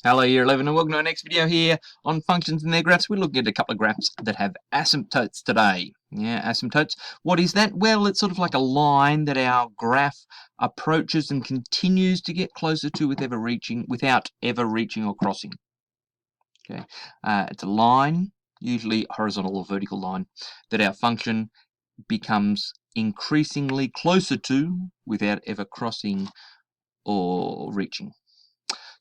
Hello Year 11 and welcome to our next video here on functions and their graphs. We're looking at a couple of graphs that have asymptotes today. Yeah, asymptotes. What is that? Well, it's sort of like a line that our graph approaches and continues to get closer to without ever reaching or crossing. Okay, it's a line, usually horizontal or vertical line, that our function becomes increasingly closer to without ever crossing or reaching.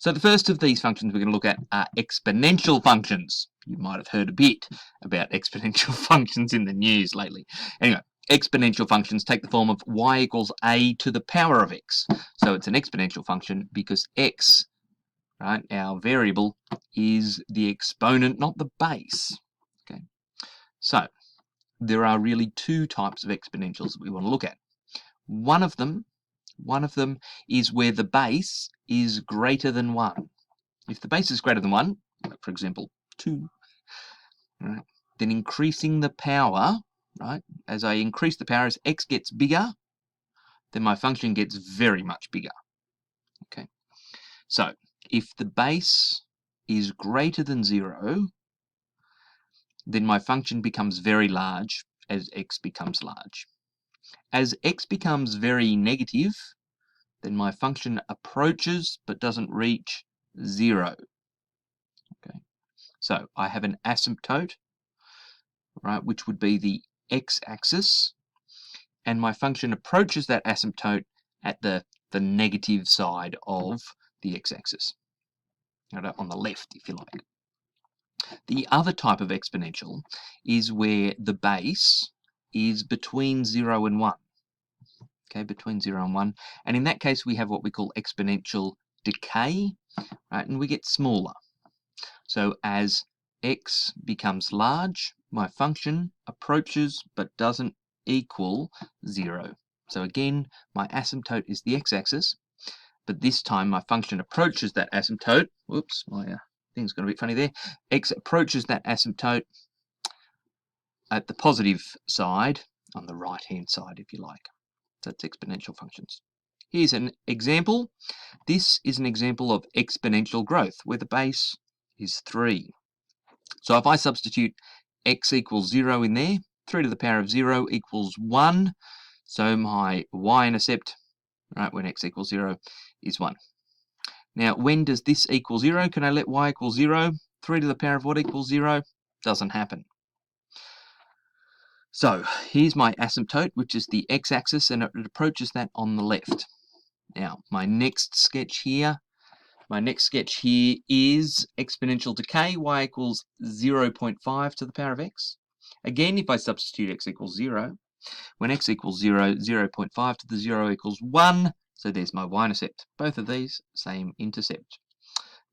So the first of these functions we're going to look at are exponential functions. You might have heard a bit about exponential functions in the news lately. Anyway, exponential functions take the form of y equals a to the power of x. So it's an exponential function because x, right, our variable, is the exponent, not the base. Okay. So there are really two types of exponentials that we want to look at. One of them is where the base is greater than 1. If the base is greater than 1, for example 2, right, then increasing the power, right, as I increase the power, as x gets bigger, then my function gets very much bigger. Okay, so if the base is greater than 0, then my function becomes very large as x becomes large. As x becomes very negative, then my function approaches but doesn't reach 0. Okay, so I have an asymptote, right, which would be the x-axis, and my function approaches that asymptote at the negative side of the x-axis, right, on the left, if you like. The other type of exponential is where the base is between 0 and 1. Okay, between 0 and 1. And in that case, we have what we call exponential decay, right, and we get smaller. So as x becomes large, my function approaches but doesn't equal 0. So again, my asymptote is the x-axis, but this time my function approaches that asymptote. Whoops, my thing's got a bit funny there. X approaches that asymptote at the positive side, on the right-hand side, if you like. That's exponential functions. Here's an example. This is an example of exponential growth, where the base is 3. So if I substitute x equals 0 in there, 3 to the power of 0 equals 1. So my y-intercept, right, when x equals 0 is 1. Now, when does this equal 0? Can I let y equal 0? 3 to the power of what equals 0? Doesn't happen. So here's my asymptote, which is the x-axis, and it approaches that on the left. Now, my next sketch here is exponential decay, y equals 0.5 to the power of x. Again, if I substitute x equals 0, when x equals 0, 0.5 to the 0 equals 1. So there's my y-intercept. Both of these, same intercept.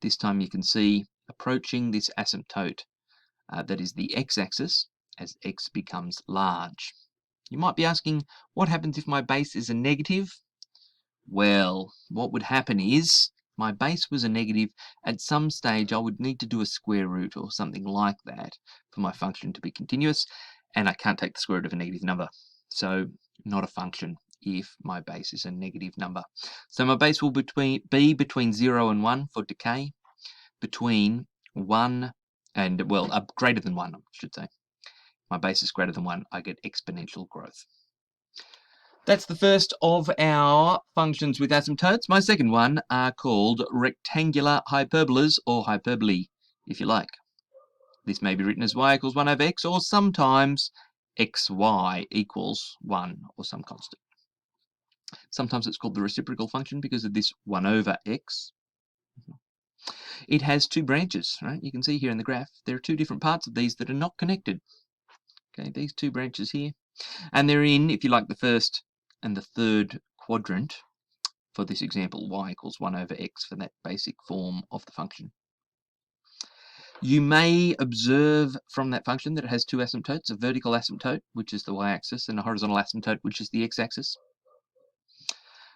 This time you can see approaching this asymptote, that is the x-axis, as x becomes large. You might be asking, what happens if my base is a negative? Well, what would happen is, my base was a negative, at some stage I would need to do a square root or something like that for my function to be continuous, and I can't take the square root of a negative number. So not a function if my base is a negative number. So my base will be between 0 and 1 for decay, between 1 and, well, greater than 1, I should say. My base is greater than 1, I get exponential growth. That's the first of our functions with asymptotes. My second one are called rectangular hyperbolas, or hyperbole, if you like. This may be written as y equals 1 over x, or sometimes xy equals 1, or some constant. Sometimes it's called the reciprocal function because of this 1 over x. It has two branches, right? You can see here in the graph, there are two different parts of these that are not connected. Okay, these two branches here. And they're in, if you like, the first and the third quadrant for this example, y equals 1 over x, for that basic form of the function. You may observe from that function that it has two asymptotes, a vertical asymptote, which is the y-axis, and a horizontal asymptote, which is the x-axis.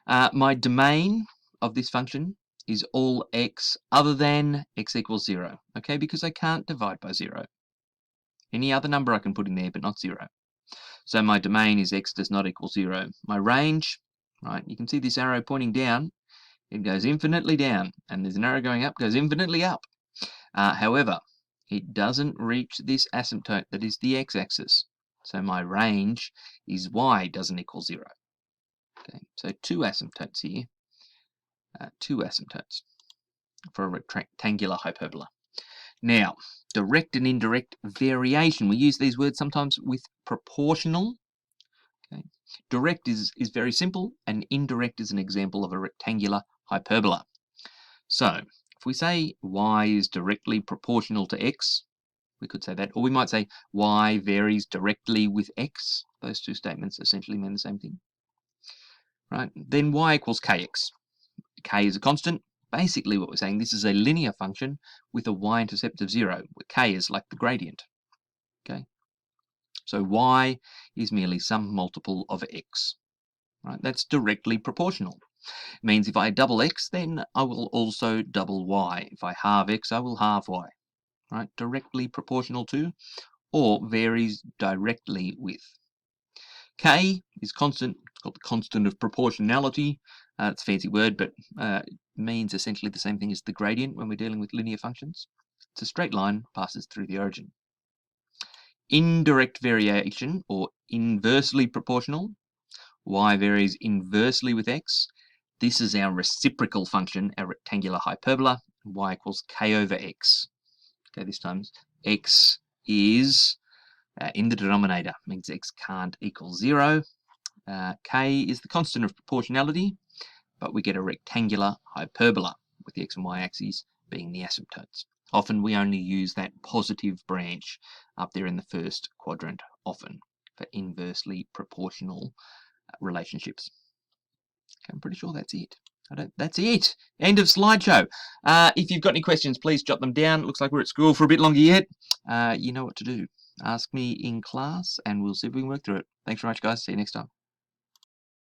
My domain of this function is all x other than x equals 0, okay, because I can't divide by 0. Any other number I can put in there, but not 0. So my domain is x does not equal 0. My range, right, you can see this arrow pointing down, it goes infinitely down, and there's an arrow going up, goes infinitely up. However, it doesn't reach this asymptote that is the x-axis. So my range is y doesn't equal 0. Okay, so two asymptotes here. Two asymptotes for a rectangular hyperbola. Now, direct and indirect variation. We use these words sometimes with proportional. Okay. Direct is very simple, and indirect is an example of a rectangular hyperbola. So, if we say y is directly proportional to x, we could say that, or we might say y varies directly with x. Those two statements essentially mean the same thing. Right? Then y equals kx. K is a constant. Basically what we're saying, this is a linear function with a y-intercept of 0, where k is like the gradient. Okay, so y is merely some multiple of x. Right? That's directly proportional. It means if I double x, then I will also double y. If I halve x, I will halve y. Right? Directly proportional to, or varies directly with. K is constant. It's called the constant of proportionality. It's a fancy word, but means essentially the same thing as the gradient when we're dealing with linear functions. It's a straight line, passes through the origin. Indirect variation, or inversely proportional. Y varies inversely with x. This is our reciprocal function, our rectangular hyperbola. Y equals k over x. Okay, this time x is in the denominator, means x can't equal 0. K is the constant of proportionality, but we get a rectangular hyperbola with the x and y axes being the asymptotes. Often we only use that positive branch up there in the first quadrant, often for inversely proportional relationships. Okay, I'm pretty sure that's it. That's it. End of slideshow. If you've got any questions, please jot them down. Looks like we're at school for a bit longer yet. You know what to do. Ask me in class, and we'll see if we can work through it. Thanks very much, guys. See you next time.